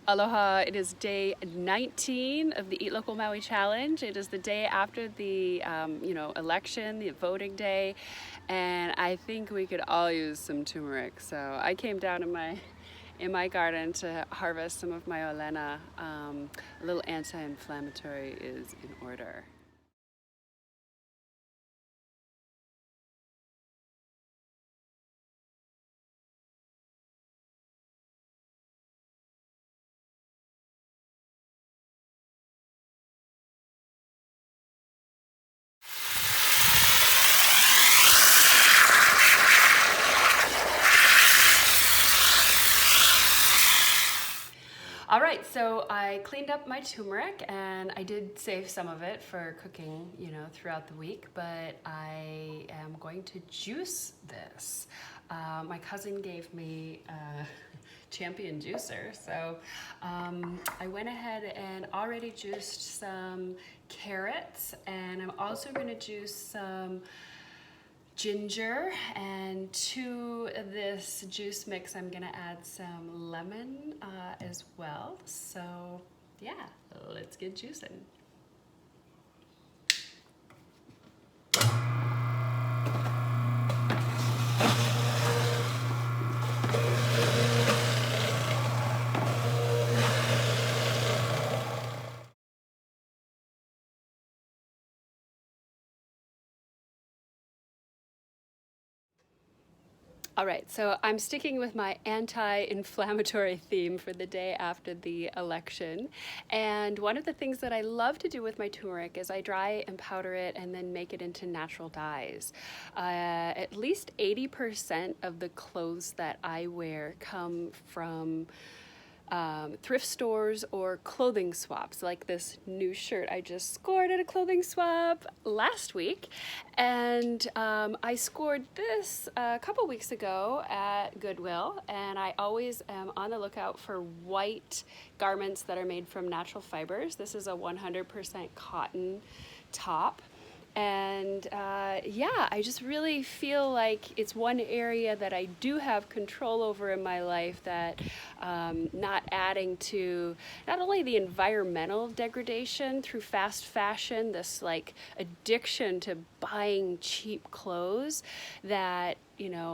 Aloha, it is day 19 of the Eat Local Maui Challenge. It is the day after the election, the voting day, and I think we could all use some turmeric. So I came down in my garden to harvest some of my olena. A little anti-inflammatory is in order. All right, so I cleaned up my turmeric and I did save some of it for cooking, throughout the week, but I am going to juice this. My cousin gave me a champion juicer, so I went ahead and already juiced some carrots, and I'm also going to juice some ginger, and to this juice mix I'm gonna add some lemon as well. So yeah, let's get juicing. All right, so I'm sticking with my anti-inflammatory theme for the day after the election. And one of the things that I love to do with my turmeric is I dry and powder it and then make it into natural dyes. At least 80% of the clothes that I wear come from thrift stores or clothing swaps, like this new shirt I just scored at a clothing swap last week. And I scored this a couple weeks ago at Goodwill, and I always am on the lookout for white garments that are made from natural fibers. This is a 100% cotton top. And yeah, I just really feel like it's one area that I do have control over in my life, that not adding to not only the environmental degradation through fast fashion, this like addiction to buying cheap clothes that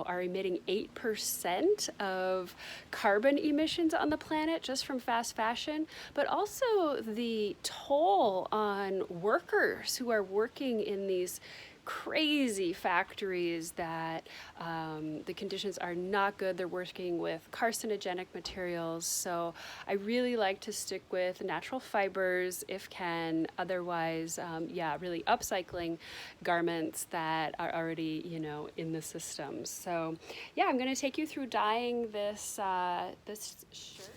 are emitting 8% of carbon emissions on the planet just from fast fashion, but also the toll on workers who are working in these crazy factories that the conditions are not good. They're working with carcinogenic materials. So I really like to stick with natural fibers if can. Otherwise, yeah, really upcycling garments that are already, in the system. So yeah, I'm going to take you through dyeing this shirt.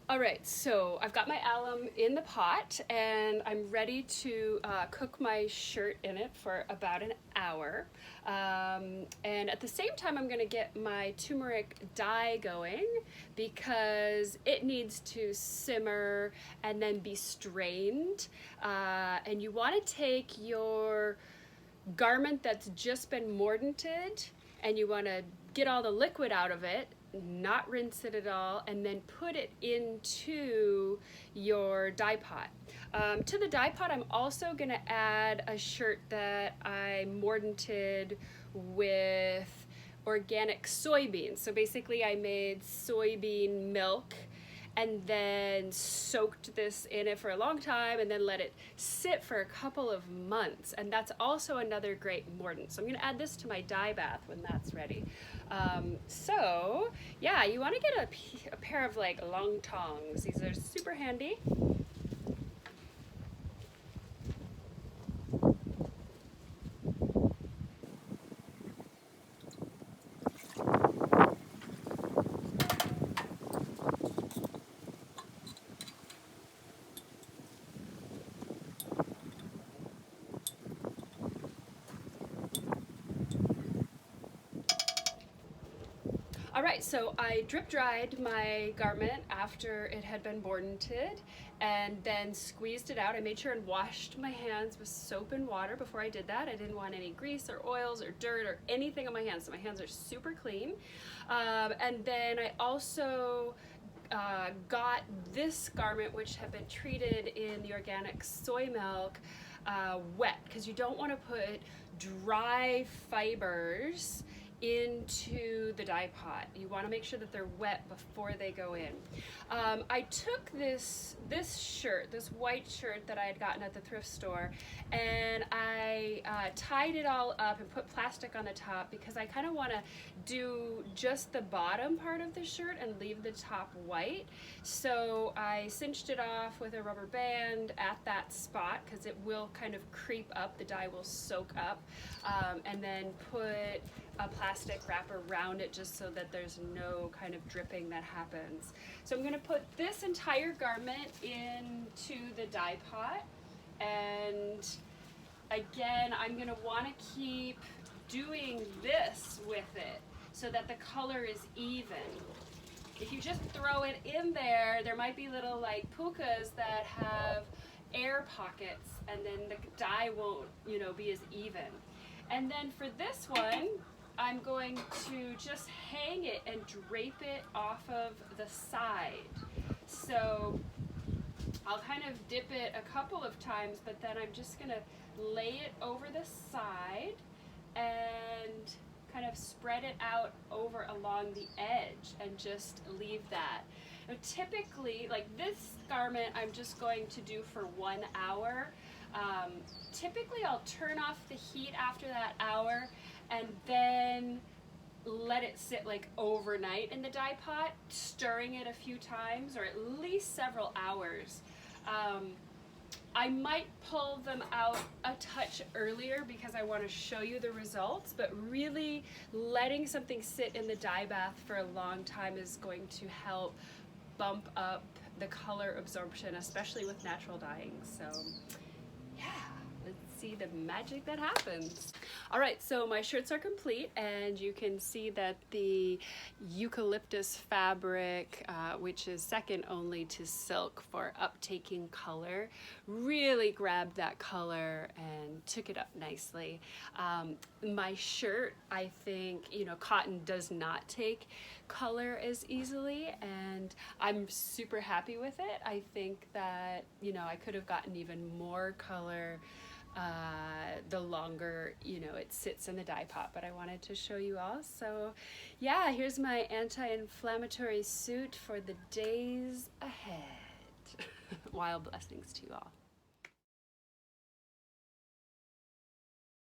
All right, so I've got my alum in the pot and I'm ready to cook my shirt in it for about an hour. And at the same time, I'm gonna get my turmeric dye going because it needs to simmer and then be strained. And you wanna take your garment that's just been mordanted and you wanna get all the liquid out of it, not rinse it at all, and then put it into your dye pot. To the dye pot, I'm also gonna add a shirt that I mordanted with organic soybeans. So basically I made soybean milk and then soaked this in it for a long time and then let it sit for a couple of months. And that's also another great mordant. So I'm gonna add this to my dye bath when that's ready. So yeah, you wanna get a pair of like long tongs. These are super handy. All right, so I drip dried my garment after it had been mordanted and then squeezed it out. I made sure and washed my hands with soap and water before I did that. I didn't want any grease or oils or dirt or anything on my hands, so my hands are super clean. And then I also got this garment, which had been treated in the organic soy milk, wet, because you don't want to put dry fibers into the dye pot. You want to make sure that they're wet before they go in. I took this shirt, this white shirt that I had gotten at the thrift store, and I tied it all up and put plastic on the top because I kind of want to do just the bottom part of the shirt and leave the top white. So I cinched it off with a rubber band at that spot because it will kind of creep up, the dye will soak up, and then put a plastic wrap around it just so that there's no kind of dripping that happens. So I'm going to put this entire garment into the dye pot, and again I'm going to want to keep doing this with it so that the color is even. If you just throw it in there, there might be little like pukas that have air pockets, and then the dye won't, you know, be as even. And then for this one, I'm going to just hang it and drape it off of the side. So I'll kind of dip it a couple of times, but then I'm just gonna lay it over the side and kind of spread it out over along the edge and just leave that. Now, typically, like this garment, I'm just going to do for 1 hour. Typically, I'll turn off the heat after that hour and then let it sit like overnight in the dye pot, stirring it a few times or at least several hours. I might pull them out a touch earlier because I want to show you the results, but really letting something sit in the dye bath for a long time is going to help bump up the color absorption, especially with natural dyeing. So yeah, let's see the magic that happens. All right, so my shirts are complete, and you can see that the eucalyptus fabric, which is second only to silk for uptaking color, really grabbed that color and took it up nicely. My shirt, I think, you know, cotton does not take color as easily, and I'm super happy with it. I think that, you know, I could have gotten even more color the longer, you know, it sits in the dye pot, but I wanted to show you all. So yeah, here's my anti-inflammatory suit for the days ahead. Wild blessings to you all.